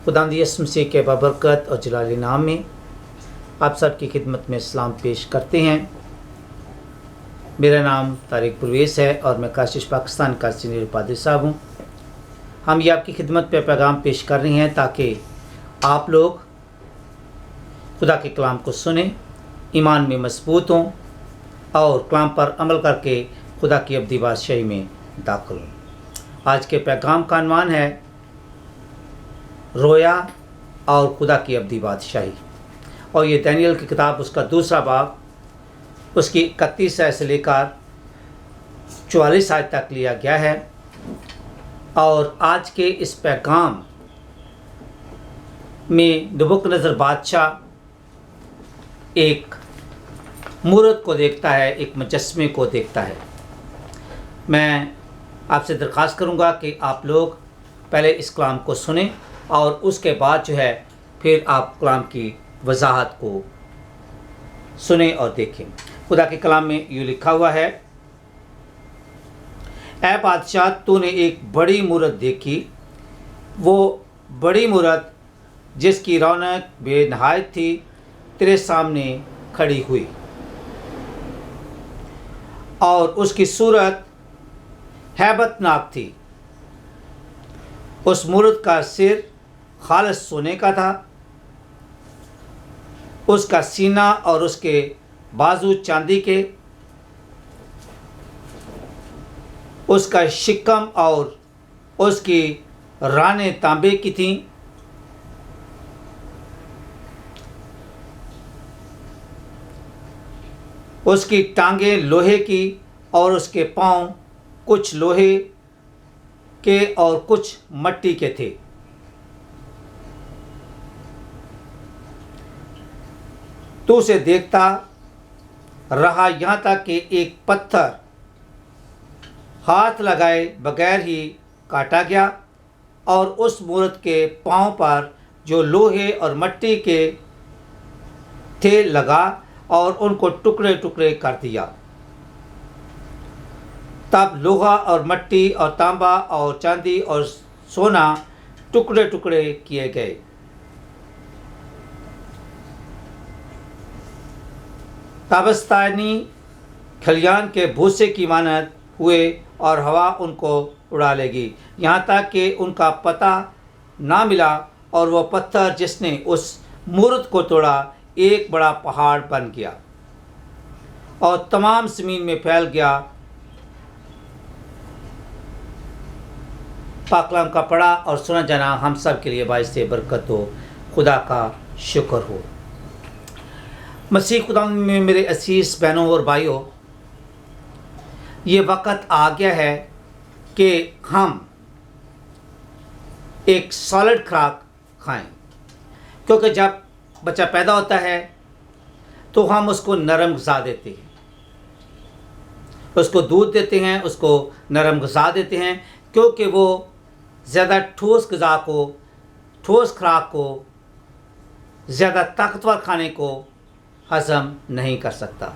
खुदावंद यीशु मसीह के बबरकत और जलाली नाम में आप सब की खिदमत में सलाम पेश करते हैं। मेरा नाम तारिक परवेज़ है और मैं काशिश पाकिस्तान का सीनियर पादरी साहब हूँ। हम ये आपकी खिदमत पे पैगाम पेश कर रहे हैं ताकि आप लोग खुदा के कलाम को सुने, ईमान में मजबूत हों और कलाम पर अमल करके खुदा की अब्दी बादशाही में दाखिल हों। आज के पैगाम का अन्वान है रोया और खुदा की अब्दी बादशाही, और ये दानियल की किताब उसका दूसरा बाब उसकी 31 आयत से लेकर 44 आयत तक लिया गया है। और आज के इस पैगाम में नबूकदनेस्सर बादशाह एक मूरत को देखता है, एक मुजस्समे को देखता है। मैं आपसे दरख्वास्त करूंगा कि आप लोग पहले इस कलाम को सुने और उसके बाद जो है फिर आप कलाम की वजाहत को सुने और देखें। खुदा के कलाम में यूँ लिखा हुआ है, ऐ बादशाह, तूने एक बड़ी मूरत देखी, वो बड़ी मूरत जिसकी रौनक बेनहायत थी तेरे सामने खड़ी हुई और उसकी सूरत हैबतनाक थी। उस मूरत का सिर खालिस सोने का था, उसका सीना और उसके बाजू चांदी के, उसका शिकम और उसकी रानें तांबे की थीं। उसकी टांगें लोहे की और उसके पांव कुछ लोहे के और कुछ मट्टी के थे। तू उसे देखता रहा यहाँ तक कि एक पत्थर हाथ लगाए बगैर ही काटा गया और उस मूरत के पांव पर जो लोहे और मट्टी के थे लगा और उनको टुकड़े टुकड़े कर दिया। तब लोहा और मट्टी और तांबा और चांदी और सोना टुकड़े टुकड़े किए गए। ताबस्तानी खलियान के भूसे की मानद हुए और हवा उनको उड़ा लेगी, यहाँ तक कि उनका पता ना मिला। और वह पत्थर जिसने उस मूरत को तोड़ा एक बड़ा पहाड़ बन गया और तमाम ज़मीन में फैल गया। पाक कलाम का पढ़ा और सुना जाना हम सब के लिए बाइस बरकत हो। खुदा का शुक्र हो। मसीह खुदा में मेरे असीस बहनों और भाइयों, ये वक़्त आ गया है कि हम एक सॉलिड खुराक खाएं, क्योंकि जब बच्चा पैदा होता है तो हम उसको नरम ग़िज़ा देते हैं, उसको दूध देते हैं, उसको नरम ग़िज़ा देते हैं, क्योंकि वो ज़्यादा ठोस ग़िज़ा को, ठोस खुराक को, ज़्यादा ताकतवर खाने को हज़म नहीं कर सकता।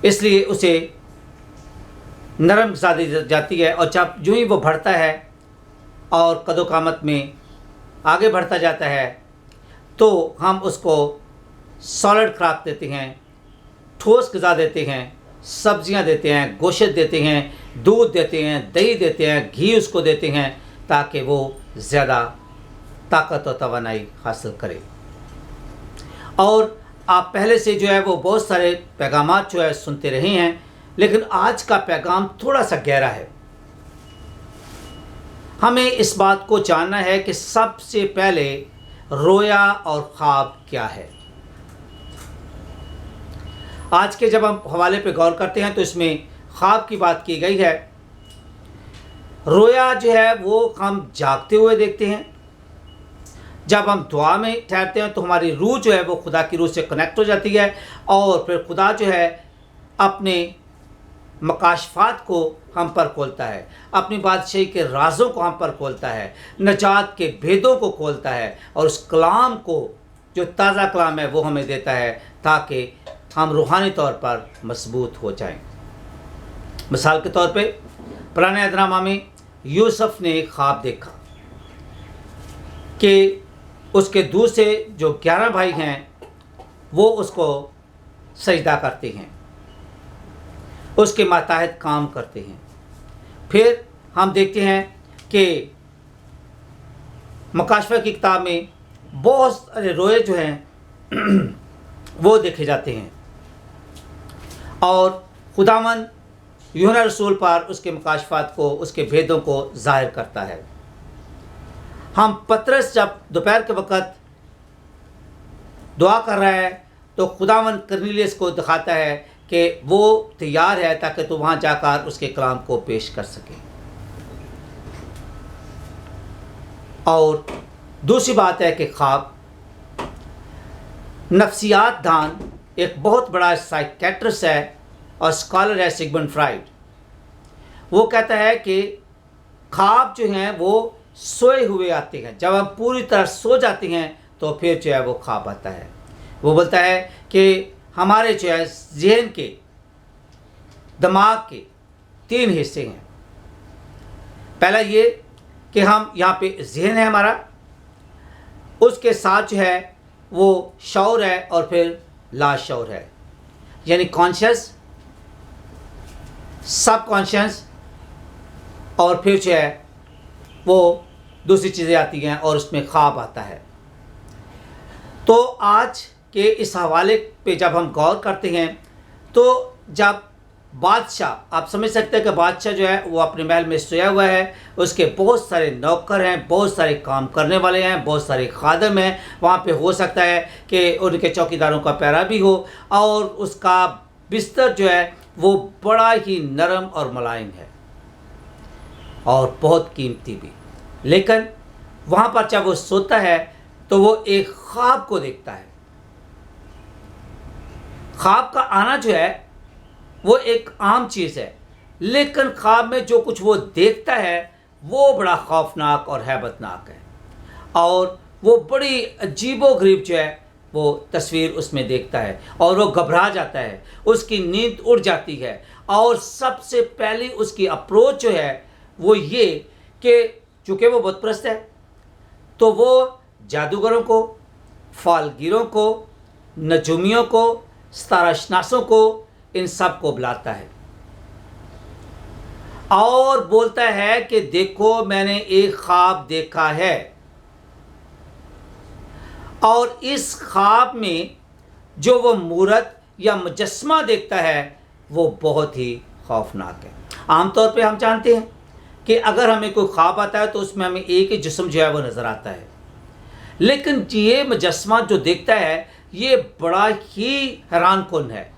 इसलिए उसे नरम ग़िज़ा दी जाती है। और जब यूँ ही वो बढ़ता है और कदो-कामत में आगे बढ़ता जाता है तो हम उसको सॉलिड खुराक देते हैं, ठोस ग़िज़ा देते हैं, सब्जियां देते हैं, गोश्त देते हैं, दूध देते हैं, दही देते हैं, घी उसको देते हैं, ताकि वो ज़्यादा ताकत और तवानाई हासिल करे। और आप पहले से जो है वो बहुत सारे पैगामात जो है सुनते रहे हैं, लेकिन आज का पैगाम थोड़ा सा गहरा है। हमें इस बात को जानना है कि सबसे पहले रोया और ख्वाब क्या है। आज के जब हम हवाले पे गौर करते हैं तो इसमें ख्वाब की बात की गई है। रोया जो है वो हम जागते हुए देखते हैं। जब हम दुआ में ठहरते हैं तो हमारी रूह जो है वो खुदा की रूह से कनेक्ट हो जाती है और फिर खुदा जो है अपने मकाशफात को हम पर खोलता है, अपनी बादशाही के राज़ों को हम पर खोलता है, नजात के भेदों को खोलता है और उस कलाम को, जो ताज़ा कलाम है, वो हमें देता है ताकि हम रूहानी तौर पर मजबूत हो जाएं। मिसाल के तौर पे पुराने अहदनामा में यूसुफ ने एक ख्वाब देखा कि उसके दूसरे जो 11 भाई हैं वो उसको सजदा करते हैं, उसके मातहत काम करते हैं। फिर हम देखते हैं कि मकाशफ़ा की किताब में बहुत सारे रोए जो हैं वो देखे जाते हैं और खुदावन यूहन्ना रसूल पर उसके मकाशफ़ात को, उसके भेदों को ज़ाहिर करता है। हम पतरस जब दोपहर के वक़्त दुआ कर रहा है तो खुदावन कुरनेलियुस को दिखाता है कि वो तैयार है ताकि तू वहाँ जाकर उसके कलाम को पेश कर सके। और दूसरी बात है कि ख्वाब, नफ्सियात दान एक बहुत बड़ा साइकेट्रिस्ट है और स्कॉलर है सिगमंड फ्राइड। वो कहता है कि ख्वाब जो हैं वो सोए हुए आते हैं। जब हम पूरी तरह सो जाते हैं तो फिर जो है वो ख्वाब आता है। वो बोलता है कि हमारे जो है ज़हन के, दिमाग के 3 हिस्से हैं। पहला ये कि हम यहाँ पे ज़हन है हमारा, उसके साथ जो है वो शऊर है और फिर लाशऊर है, यानी कॉन्शियस, सबकॉन्शियस और फिर जो है वो दूसरी चीज़ें आती हैं और उसमें ख्वाब आता है। तो आज के इस हवाले पे जब हम गौर करते हैं तो जब बादशाह, आप समझ सकते हैं कि बादशाह जो है वो अपने महल में सोया हुआ है, उसके बहुत सारे नौकर हैं, बहुत सारे काम करने वाले हैं, बहुत सारे खादम हैं। वहाँ पे हो सकता है कि उनके चौकीदारों का पहरा भी हो और उसका बिस्तर जो है वो बड़ा ही नरम और मुलायम है और बहुत कीमती भी। लेकिन वहाँ पर जब वो सोता है तो वो एक ख्वाब को देखता है। ख्वाब का आना जो है वो एक आम चीज़ है, लेकिन ख्वाब में जो कुछ वो देखता है वो बड़ा खौफनाक और हैबतनाक है और वो बड़ी अजीबोगरीब जो है वो तस्वीर उसमें देखता है और वो घबरा जाता है, उसकी नींद उड़ जाती है और सबसे पहली उसकी अप्रोच जो है वो ये कि चूँकि वो बुतप्रस्त है तो वो जादूगरों को, फालगिरों को, नजूमियों को, सिताराशनासों को, इन सब को बुलाता है और बोलता है कि देखो मैंने एक ख्वाब देखा है और इस ख्वाब में जो वो मूरत या मुजस्मा देखता है वो बहुत ही खौफनाक है। आमतौर पे हम जानते हैं कि अगर हमें कोई ख्वाब आता है तो उसमें हमें एक ही जिस्म जो है वो नज़र आता है, लेकिन ये मुजस्मा जो देखता है ये बड़ा ही हैरानकुन है,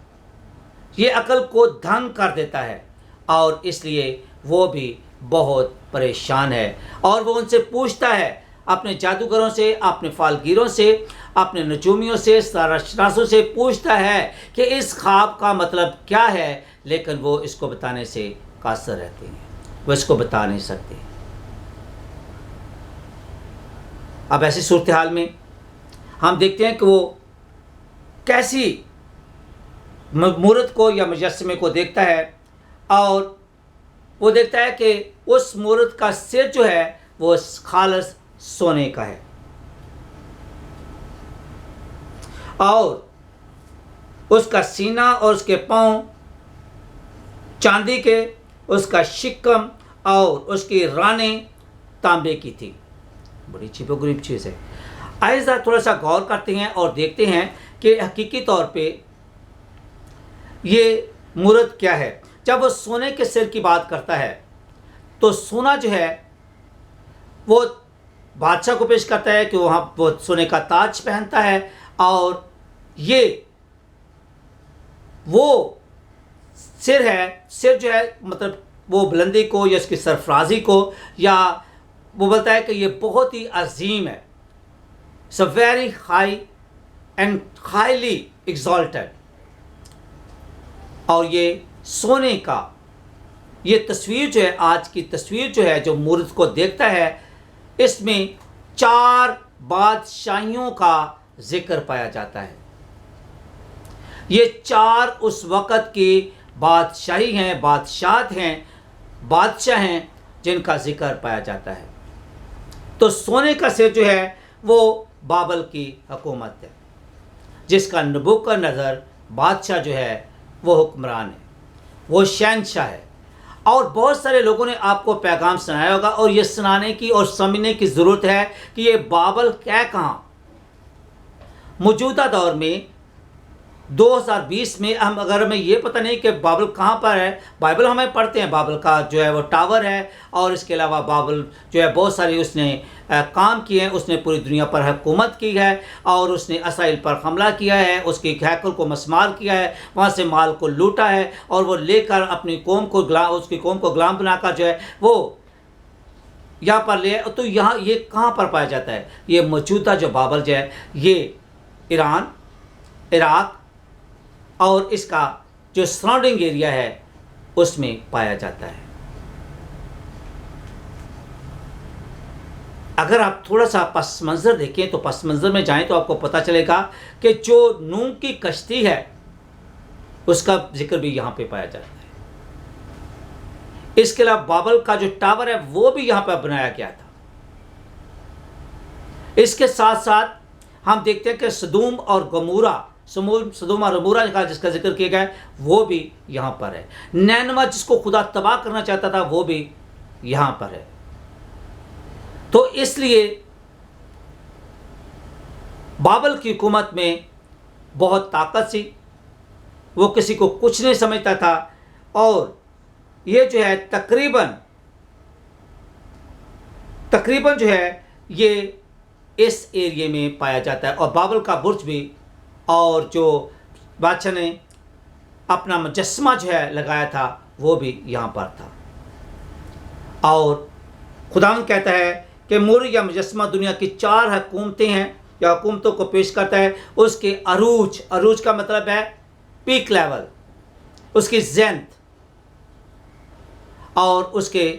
ये अकल को दंग कर देता है और इसलिए वो भी बहुत परेशान है और वो उनसे पूछता है, अपने जादूगरों से, अपने फालगिरों से, अपने नजूमियों से, सिताराशनासों से पूछता है कि इस ख्वाब का मतलब क्या है, लेकिन वो इसको बताने से कासर रहते हैं, वो इसको बता नहीं सकते। अब ऐसी सूरत हाल में हम देखते हैं कि वो कैसी मूरत को या मुजस्समे को देखता है और वो देखता है कि उस मूरत का सिर जो है वो खालस सोने का है और उसका सीना और उसके पाँव चांदी के, उसका शिकम और उसकी रानें तांबे की थी। बड़ी अजीबोगरीब चीज़ है। आइए थोड़ा सा गौर करते हैं और देखते हैं कि हकीकी तौर पे ये मूरत क्या है। जब वो सोने के सिर की बात करता है तो सोना जो है वो बादशाह को पेश करता है कि वहाँ वो सोने का ताज पहनता है और ये वो सिर है, सिर जो है मतलब वो बुलंदी को या उसकी सरफराजी को, या वो बोलता है कि ये बहुत ही अजीम है, it's a very high and highly exalted. और ये सोने का ये तस्वीर जो है, आज की तस्वीर जो है जो मूरत को देखता है, इसमें 4 बादशाहियों का जिक्र पाया जाता है। ये 4 उस वक़्त की बादशाही हैं, बादशाह हैं जिनका जिक्र पाया जाता है। तो सोने का सिर जो है वो बाबल की हुकूमत है, जिसका नबूकदनेस्सर बादशाह जो है वो हुक्मरान है, वो शहंशाह है। और बहुत सारे लोगों ने आपको पैगाम सुनाया होगा और ये सुनाने की और समझने की ज़रूरत है कि ये बाबल क्या कहाँ। मौजूदा दौर में 2020 में अगर हमें ये पता नहीं कि बाबल कहाँ पर है, बाइबल हमें पढ़ते हैं बाबल का जो है वो टावर है, और इसके अलावा बाबल जो है बहुत सारी उसने काम किए हैं, उसने पूरी दुनिया पर हुकूमत की है और उसने इसराइल पर हमला किया है, उसके हैकल को मस्मार किया है, वहाँ से माल को लूटा है और वो लेकर अपनी कौम को उसकी कौम को गुलाम बनाकर जो है वो यहाँ पर ले। तो यहाँ ये कहाँ पर पाया जाता है? ये मौजूदा जो बाबल जो है ये ईरान, इराक और इसका जो सराउंडिंग एरिया है उसमें पाया जाता है। अगर आप थोड़ा सा पस मंज़र देखें तो पस मंज़र में जाएं तो आपको पता चलेगा कि जो नूह की कश्ती है उसका जिक्र भी यहाँ पे पाया जाता है। इसके अलावा बाबल का जो टावर है वो भी यहाँ पर बनाया गया था। इसके साथ साथ हम देखते हैं कि सदूम और गमूरा का जिसका जिक्र किया गया है वो भी यहाँ पर है। नैनवा जिसको खुदा तबाह करना चाहता था वो भी यहाँ पर है। तो इसलिए बाबल की हुकूमत में बहुत ताकत थी, वो किसी को कुछ नहीं समझता था, और ये जो है तकरीबन जो है ये इस एरिया में पाया जाता है। और बाबल का बुर्ज भी, और जो बादशाह ने अपना मुजस्समा जो है लगाया था वो भी यहाँ पर था। और खुदावंद कहता है कि मूर या मुजस्समा दुनिया की 4 हुकूमतें हैं या हुकूमतों को पेश करता है। उसके अरूज का मतलब है पीक लेवल, उसकी ज़ेंथ और उसके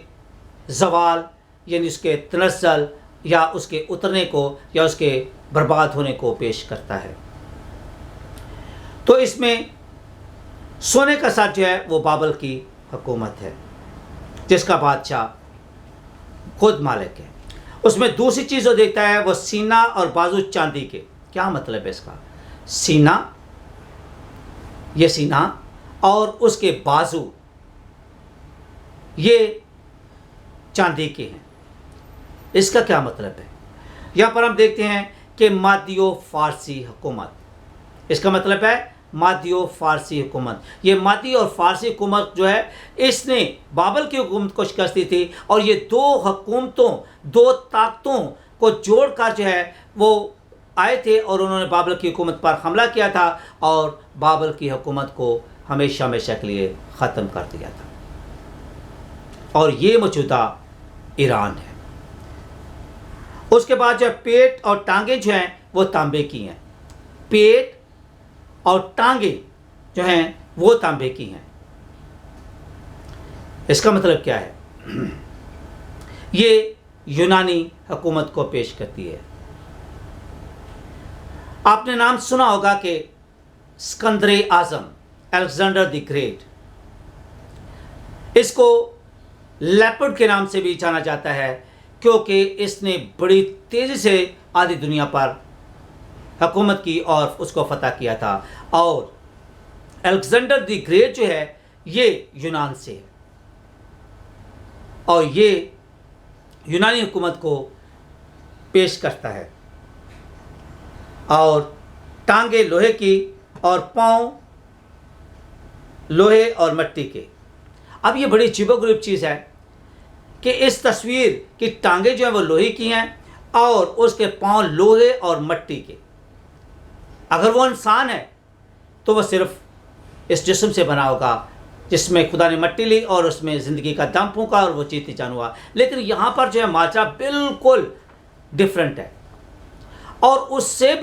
जवाल यानी उसके तनस्सल या उसके उतरने को या उसके बर्बाद होने को पेश करता है। तो इसमें सोने का सर जो है वो बाबल की हुकूमत है, जिसका बादशाह खुद मालिक है। उसमें दूसरी चीज़ जो देखता है वो सीना और बाजू चांदी के। क्या मतलब है इसका? ये सीना और उसके बाजू ये चांदी के हैं। इसका क्या मतलब है? यहाँ पर हम देखते हैं कि मादियो फारसी हुकूमत, इसका मतलब है मादियो फारसी हुकूमत। ये मादी और फारसी हुकूमत जो है इसने बाबल की हुकूमत को शिकस्त दी थी, और ये 2 हुकूमतों, 2 ताकतों को जोड़कर जो है वो आए थे और उन्होंने बाबल की हुकूमत पर हमला किया था और बाबल की हुकूमत को हमेशा हमेशा के लिए ख़त्म कर दिया था। और ये मौजूदा ईरान है। उसके बाद जो पेट और टांगे जो हैं वो तांबे की हैं। पेट और टांगे जो हैं वो तांबे की हैं। इसका मतलब क्या है? ये यूनानी हुकूमत को पेश करती है। आपने नाम सुना होगा कि सिकंदर आज़म, अलेक्जेंडर द ग्रेट, इसको लेपर्ड के नाम से भी जाना जाता है क्योंकि इसने बड़ी तेज़ी से आधी दुनिया पर हुकूमत की और उसको फतह किया था। और अलेक्जेंडर द ग्रेट जो है ये यूनान से है और ये यूनानी हुकूमत को पेश करता है। और टांगे लोहे की और पाँव लोहे और मिट्टी के। अब ये बड़ी अजीबोगरीब चीज़ है कि इस तस्वीर की टांगे जो हैं वो लोहे की हैं और उसके पाँव लोहे और मिट्टी के। अगर वो इंसान है तो वह सिर्फ इस जिस्म से बना होगा जिसमें खुदा ने मिट्टी ली और उसमें ज़िंदगी का दम फूंका और वो चीती जान हुआ। लेकिन यहाँ पर जो है माजरा बिल्कुल डिफरेंट है। और उससे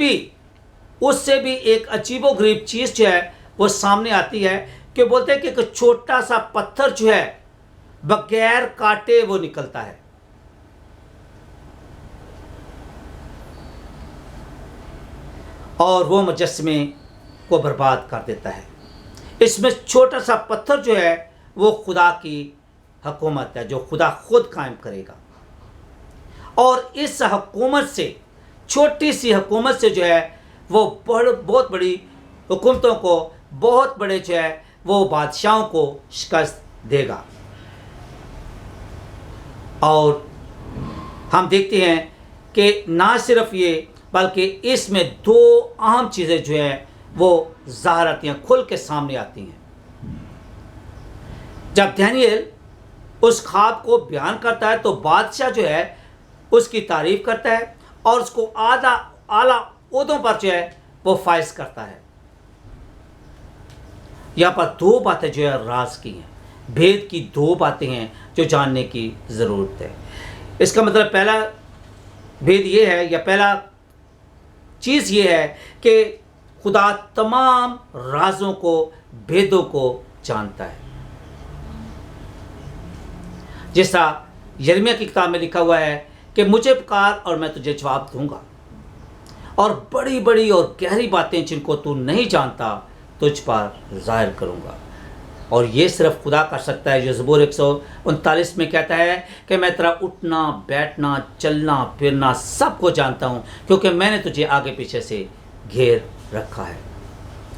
भी एक अजीबोगरीब चीज़ जो है वो सामने आती है कि बोलते हैं कि एक छोटा सा पत्थर जो है बगैर काटे वो निकलता है। और वो मुजस्समे को बर्बाद कर देता है। इसमें छोटा सा पत्थर जो है वो खुदा की हुकूमत है जो खुदा खुद कायम करेगा। और इस हुकूमत से, छोटी सी हुकूमत से जो है वो बहुत बड़ी हुकूमतों को, बहुत बड़े जो है वो बादशाहों को शिकस्त देगा। और हम देखते हैं कि ना सिर्फ ये, बल्कि इसमें दो अहम चीज़ें जो हैं वो ज़ाहिर आती हैं, खुल के सामने आती हैं। जब दानिएल उस ख्वाब को बयान करता है तो बादशाह जो है उसकी तारीफ करता है और उसको आला ओहदों पर जो है वो फाइज करता है। यहाँ पर दो बातें जो है राज की हैं, भेद की दो बातें हैं जो जानने की ज़रूरत है। इसका मतलब पहला भेद ये है, या पहला चीज़ ये है कि खुदा तमाम राजों को, भेदों को जानता है। जैसा यिर्मयाह की किताब में लिखा हुआ है कि मुझे पुकार और मैं तुझे जवाब दूंगा, और बड़ी बड़ी और गहरी बातें जिनको तू नहीं जानता तुझ पर जाहिर करूंगा। और ये सिर्फ खुदा कर सकता है, जो ज़बूर 139 में कहता है कि मैं तेरा उठना, बैठना, चलना, फिरना सब को जानता हूँ, क्योंकि मैंने तुझे आगे पीछे से घेर रखा है।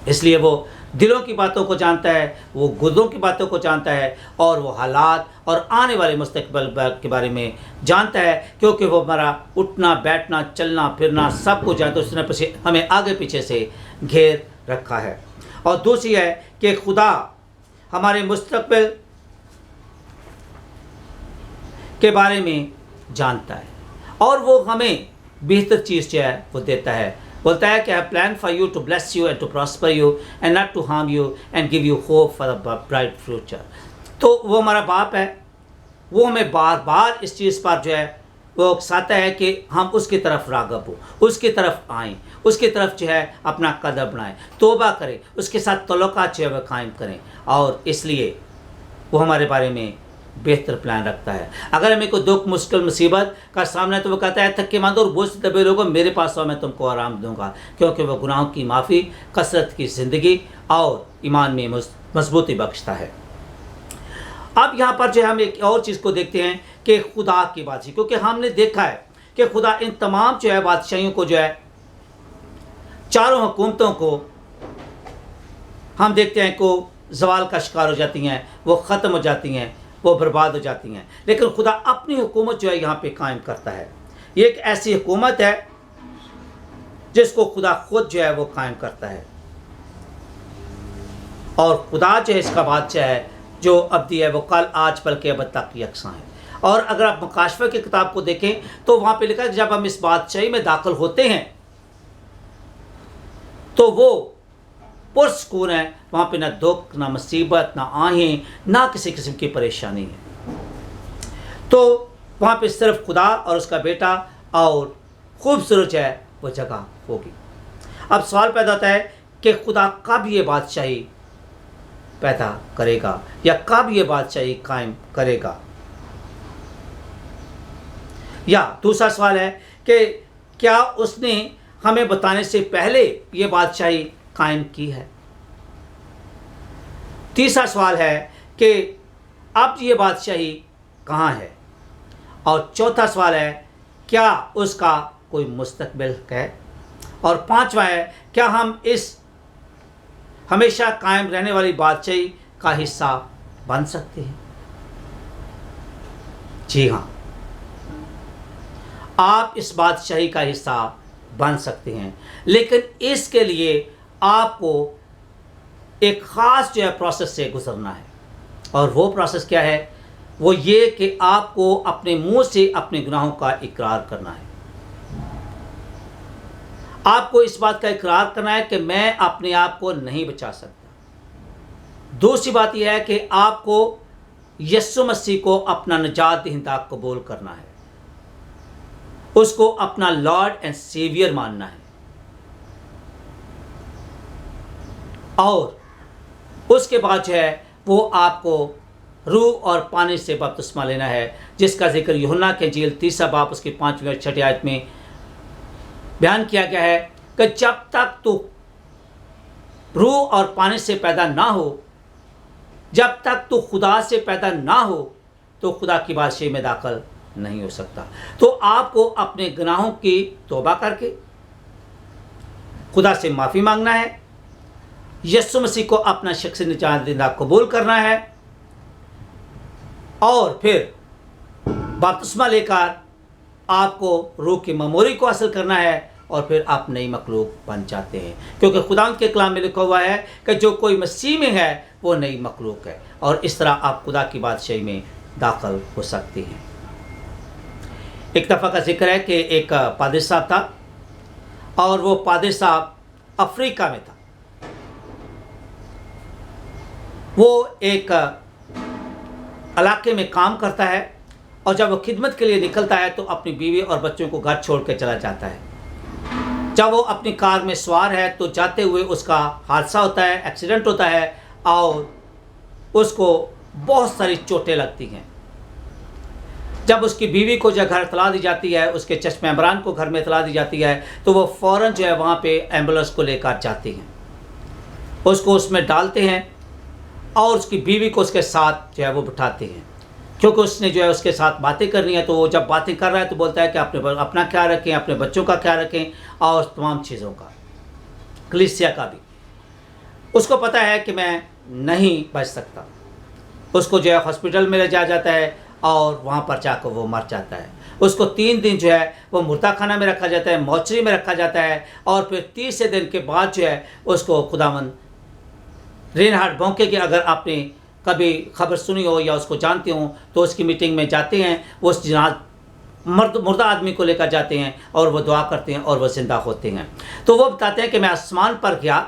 इसलिए वो दिलों की बातों को जानता है, वो गुर्दों की बातों को जानता है, और वो हालात और आने वाले मुस्तकबिल के बारे में जानता है, क्योंकि वो हमारा उठना, बैठना, चलना, फिरना सब को जानता है। उसने पीछे हमें आगे पीछे से घेर रखा है। और दूसरी है कि खुदा हमारे मुस्तकबिल के बारे में जानता है और वो हमें बेहतर चीज़ जो है वो देता है। बोलता है कि I plan for you to bless you and to prosper you and not to harm you and give you hope for the bright future. तो वो हमारा बाप है, वो हमें बार बार इस चीज़ पर जो है वो उकसाता है कि हम उसकी तरफ राग़ब हो, उसकी तरफ आएँ, उसकी तरफ जो है अपना कदम बढ़ाएं, तौबा करें, उसके साथ तल्लुक़ात जो है वह कायम करें। और इसलिए वो हमारे बारे में बेहतर प्लान रखता है। अगर हमें कोई दुख, मुश्किल, मुसीबत का सामना है तो वो कहता है थके मांदो और बोझ से दबे लोगों, मेरे पास आओ, मैं तुमको आराम दूंगा, क्योंकि वह गुनाहों की माफ़ी, कसरत की ज़िंदगी और ईमान में मजबूती बख्शता है। अब यहाँ पर जो है हम एक और चीज़ को देखते हैं कि खुदा की बादशाही, क्योंकि हमने देखा है कि खुदा इन तमाम जो है बादशाहियों को जो है, चारों हुकूमतों को हम देखते हैं को ज़वाल का शिकार हो जाती हैं, वो ख़त्म हो जाती हैं, वो बर्बाद हो जाती हैं, लेकिन खुदा अपनी हुकूमत जो है यहाँ पे कायम करता है। ये एक ऐसी हुकूमत है जिसको खुदा खुद जो है वो कायम करता है, और खुदा जो है इसका बादशाह है, जो अब्दी है, वो कल, आज, बल के अब तक यकसां है। और अगर आप मुकाशफा की किताब को देखें तो वहाँ पे लिखा है कि जब हम इस बादशाही में दाखिल होते हैं तो वो पुरस्कून है, वहाँ पे ना दुख, ना मुसीबत, ना आहें, ना किसी किस्म की परेशानी है। तो वहाँ पे सिर्फ खुदा और उसका बेटा और खूबसूरत है वो जगह होगी। अब सवाल पैदा होता है कि खुदा कब ये बादशाही पैदा करेगा, या कब ये बादशाही कायम करेगा। या दूसरा सवाल है कि क्या उसने हमें बताने से पहले ये बादशाही कायम की है। तीसरा सवाल है कि अब ये बादशाही कहाँ है। और चौथा सवाल है क्या उसका कोई मुस्तकबिल है। और पांचवा है क्या हम इस हमेशा कायम रहने वाली बादशाही का हिस्सा बन सकते हैं। जी हाँ, आप इस बादशाही का हिस्सा बन सकते हैं, लेकिन इसके लिए आपको एक ख़ास जो है प्रोसेस से गुजरना है। और वो प्रोसेस क्या है? वो ये कि आपको अपने मुंह से अपने गुनाहों का इकरार करना है। आपको इस बात का इकरार करना है कि मैं अपने आप को नहीं बचा सकता। दूसरी बात यह है कि आपको यीशु मसीह को अपना निजात दहिंदा कबूल करना है, उसको अपना लॉर्ड एंड सेवियर मानना है, और उसके बाद जो है वो आपको रूह और पानी से बपतिस्मा लेना है, जिसका जिक्र यूहन्ना के इंजील 3 बाब उसकी 5वीं और 6वीं आयत में बयान किया गया है कि जब तक तू रूह और पानी से पैदा ना हो, जब तक तू खुदा से पैदा ना हो, तो खुदा की बादशाही में दाखिल नहीं हो सकता। तो आपको अपने गुनाहों की तौबा करके खुदा से माफ़ी मांगना है, यीशु मसीह को अपना शख्सी निजात देना कबूल करना है और फिर बपतिस्मा लेकर आपको रूह की ममोरी को हासिल करना है और फिर आप नई मखलूक बन जाते हैं, क्योंकि खुदावंद के कलाम में लिखा हुआ है कि जो कोई मसीह में है वो नई मखलूक है और इस तरह आप खुदा की बादशाही में दाखिल हो सकते हैं। एक दफ़ा का जिक्र है कि एक पादरी साहब था और वो पादरी साहब अफ्रीका में था। वो एक इलाके में काम करता है और जब वो खिदमत के लिए निकलता है तो अपनी बीवी और बच्चों को घर छोड़ के चला जाता है। जब वो अपनी कार में सवार है तो जाते हुए उसका हादसा होता है, एक्सीडेंट होता है और उसको बहुत सारी चोटें लगती हैं। जब उसकी बीवी को जो घर इतला दी जाती है, उसके चश्मे इमरान को घर में इतला दी जाती है, तो वो फ़ौरन जो है वहाँ पे एम्बुलेंस को लेकर जाती हैं, उसको उसमें डालते हैं और उसकी बीवी को उसके साथ जो है वो बिठाते हैं, क्योंकि उसने जो है उसके साथ बातें करनी है। तो वो जब बातें कर रहा है तो बोलता है कि अपना ख्याल रखें, अपने बच्चों का ख्याल रखें और तमाम चीज़ों का, कलीसिया का भी। उसको पता है कि मैं नहीं बच सकता। उसको जो है हॉस्पिटल में ले जाया जाता है और वहाँ पर जाकर वो मर जाता है। उसको 3 दिन जो है वो मुर्दा खाना में रखा जाता है, मोचरी में रखा जाता है और फिर 30 दिन के बाद जो है उसको खुदावंद रेनहार्ड बॉन्के की, अगर आपने कभी खबर सुनी हो या उसको जानते हो, तो उसकी मीटिंग में जाते हैं, वो उस मुर्दा आदमी को लेकर जाते हैं और वो दुआ करते हैं और वो ज़िंदा होते हैं। तो वो बताते हैं कि मैं आसमान पर गया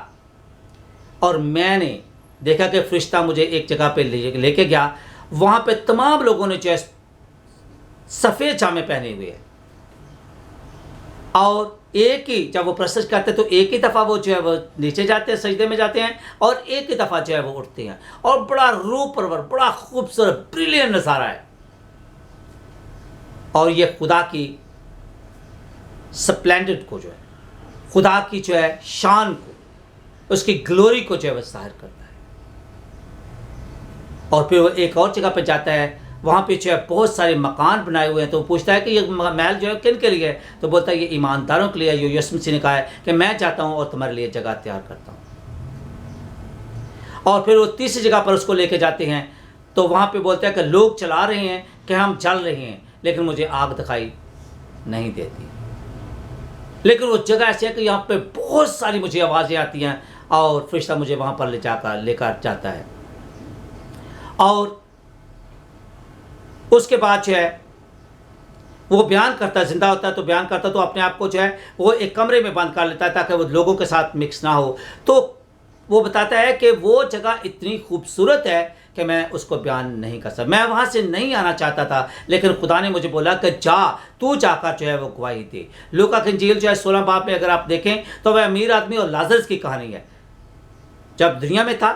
और मैंने देखा कि फरिश्ता मुझे एक जगह पे लेके गया। वहाँ पे तमाम लोगों ने जो है सफ़ेद जामे पहने हुए हैं और एक ही जब वो प्रस्तुत करते हैं तो एक ही दफ़ा वो जो है वो नीचे जाते हैं, सजदे में जाते हैं और एक ही दफ़ा जो है वो उठते हैं और बड़ा रूह परवर, बड़ा खूबसूरत ब्रिलियंट नज़ारा है। और ये खुदा की स्प्लेंडेड को जो है, खुदा की जो है शान को, उसकी ग्लोरी को जो है वो ज़ाहिर करता है। और फिर वो एक और जगह पे जाता है, वहाँ पे जो है बहुत सारे मकान बनाए हुए हैं। तो वो पूछता है कि ये महल जो है किन के लिए है? तो बोलता है ये ईमानदारों के लिए है। यीशु मसीह ने कहा है कि मैं जाता हूँ और तुम्हारे लिए जगह तैयार करता हूँ। और फिर वो तीसरी जगह पर उसको लेके जाते हैं, तो वहाँ पे बोलता है कि लोग चला रहे हैं कि हम जल रहे हैं, लेकिन मुझे आग दिखाई नहीं देती। लेकिन वो जगह ऐसी है कि यहाँ पे बहुत सारी मुझे आवाज़ें आती हैं और फरिश्ता मुझे वहाँ पर लेकर जाता है। और उसके बाद जो है वो बयान करता है, ज़िंदा होता है तो बयान करता है, तो अपने आप को जो है वो एक कमरे में बंद कर लेता है ताकि वो लोगों के साथ मिक्स ना हो। तो वो बताता है कि वो जगह इतनी खूबसूरत है कि मैं उसको बयान नहीं कर सकता। मैं वहाँ से नहीं आना चाहता था, लेकिन खुदा ने मुझे बोला कि तू जाकर जो है वो गवाही दे। लूका की इंजील जो है 16 बाब में अगर आप देखें तो वह अमीर आदमी और लाजरस की कहानी है। जब दुनिया में था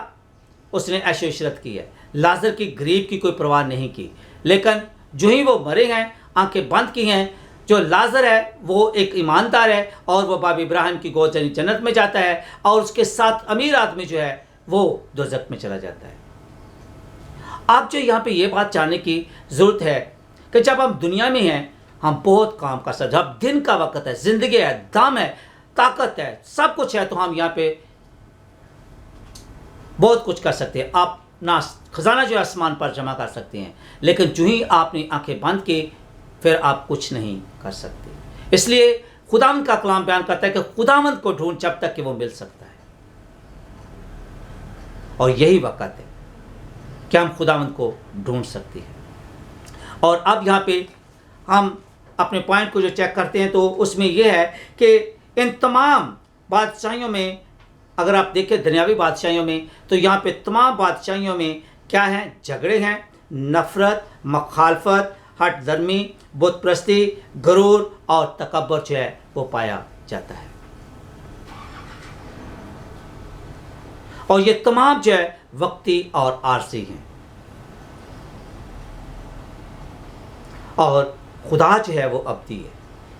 उसने ऐशो इशरत की है, लाजर की गरीब की कोई परवाह नहीं की, लेकिन जो ही वो मरे हैं, आंखें बंद की हैं, जो लाजर है वो एक ईमानदार है और वो बाब इब्राहिम की गोद यानी जन्नत में जाता है और उसके साथ अमीर आदमी जो है वो दोज़ख में चला जाता है। आप जो यहाँ पे ये बात जानने की ज़रूरत है कि जब हम दुनिया में हैं हम बहुत काम कर सकते हैं। जब दिन का वक्त है, ज़िंदगी है, दम है, ताकत है, सब कुछ है, तो हम यहाँ पे बहुत कुछ कर सकते हैं। आप ना खजाना जो है आसमान पर जमा कर सकते हैं, लेकिन जो ही आपने आंखें बंद की फिर आप कुछ नहीं कर सकते। इसलिए खुदावंद का कलाम बयान करता है कि खुदावंद को ढूंढ जब तक कि वो मिल सकता है। और यही वक्त है कि हम खुदावंद को ढूंढ सकते हैं। और अब यहाँ पे हम अपने पॉइंट को जो चेक करते हैं तो उसमें यह है कि इन तमाम बादशाहियों में, अगर आप देखें दुनियावी बादशाहियों में, तो यहाँ पे तमाम बादशाहियों में क्या है? झगड़े हैं, नफ़रत, मखालफत, हट धर्मी, बुत प्रस्ती, गरूर और तकब्बुर जो है वो पाया जाता है। और ये तमाम जो है वक्ती और आरजी हैं। और खुदा जो है वो अब्दी है,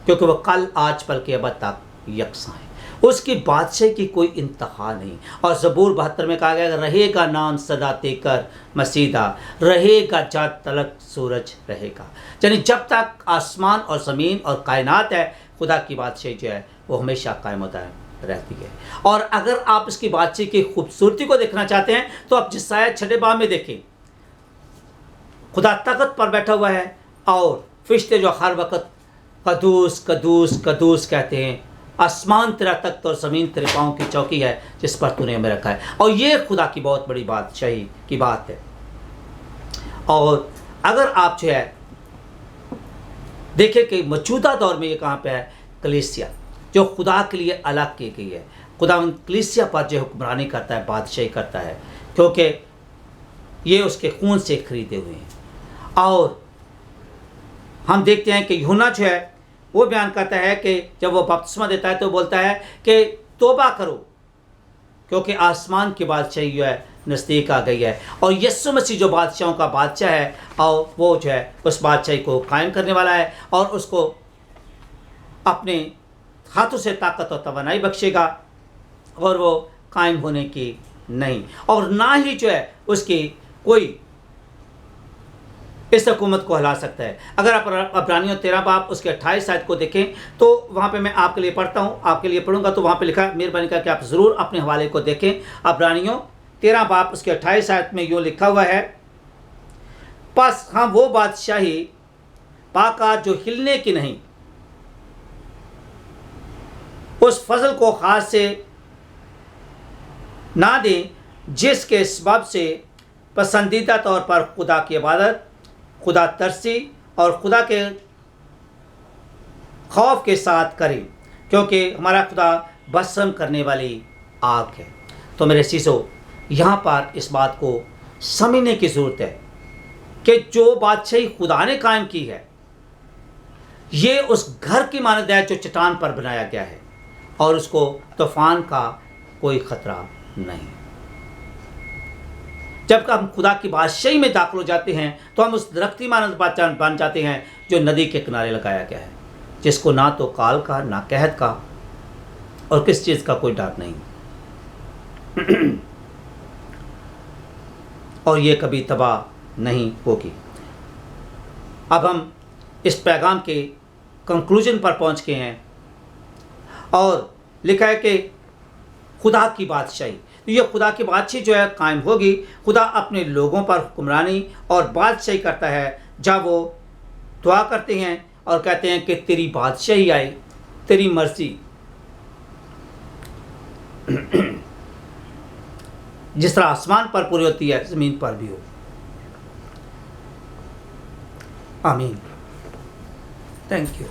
क्योंकि वो कल, आज, बल्कि अब तक यकसा है। उसकी बादशाही की कोई इंतहा नहीं। और ज़बूर 72 में कहा गया, रहेगा नाम सदा तेकर मसीदा, रहेगा जब तलक सूरज रहेगा। यानी जब तक आसमान और ज़मीन और कायनात है, खुदा की बादशाही जो है वो हमेशा कायम रहती है। और अगर आप इसकी बादशाही की खूबसूरती को देखना चाहते हैं तो आप जिसाया 6 बाब में देखें, खुदा तख्त पर बैठा हुआ है और फरिश्ते जो हर वक्त कदूस कदूस कदूस कहते हैं, आसमान तेरा तख्त और ज़मीन तेरे पाँव की चौकी है जिस पर तूने हमें रखा है। और ये खुदा की बहुत बड़ी बादशाही की बात है। और अगर आप जो है देखें कि मौजूदा दौर में ये कहाँ पे है, कलीसिया जो खुदा के लिए अलग की गई है, खुदा उन कलीसिया पर जो हुक्मरानी करता है, बादशाही करता है, क्योंकि ये उसके खून से खरीदे हुए हैं। और हम देखते हैं कि यूहन्ना जो है वो बयान करता है कि जब वो बपतिस्मा देता है तो बोलता है कि तौबा करो क्योंकि आसमान की बादशाही जो है नज़दीक आ गई है। और यीशु मसीह जो बादशाहों का बादशाह है और वो जो है उस बादशाही को कायम करने वाला है और उसको अपने हाथों से ताकत और तवानाई बख्शेगा और वो कायम होने की नहीं, और ना ही जो है उसकी कोई इस हुकूमत को हिला सकता है। अगर आप अब्रानियों 13 बाब उसके 28 आयत को देखें तो वहाँ पे मैं आपके लिए पढ़ता हूँ, आपके लिए पढ़ूंगा, तो वहाँ पे लिखा, मेहरबानी करके आप ज़रूर अपने हवाले को देखें। अब्रानियों 13 बाब उसके 28 आयत में यूँ लिखा हुआ है, बस हाँ वो बादशाही पाका जो हिलने की नहीं, उस फजल को हाथ से ना दें जिसके सबब से पसंदीदा तौर पर खुदा की इबादत, खुदा तरसी और खुदा के खौफ के साथ करें, क्योंकि हमारा खुदा भस्म करने वाली आग है। तो मेरे सीसो, यहाँ पर इस बात को समझने की ज़रूरत है कि जो बादशाही खुदा ने कायम की है ये उस घर की मानद है जो चट्टान पर बनाया गया है और उसको तूफान का कोई ख़तरा नहीं। जब हम खुदा की बादशाही में दाखिल हो जाते हैं तो हम उस दरख्ती मानद बन जाते हैं जो नदी के किनारे लगाया गया है, जिसको ना तो काल का ना कहत का और किस चीज़ का कोई डर नहीं और ये कभी तबाह नहीं होगी। अब हम इस पैगाम के कंक्लूजन पर पहुंच गए हैं और लिखा है कि खुदा की बादशाही, तो ये खुदा की बादशाही जो है कायम होगी। खुदा अपने लोगों पर हुक्मरानी और बादशाही करता है जब वो दुआ करते हैं और कहते हैं कि तेरी बादशाही आए, तेरी मर्जी जिस तरह आसमान पर पूरी होती है ज़मीन पर भी हो। आमीन। Thank you.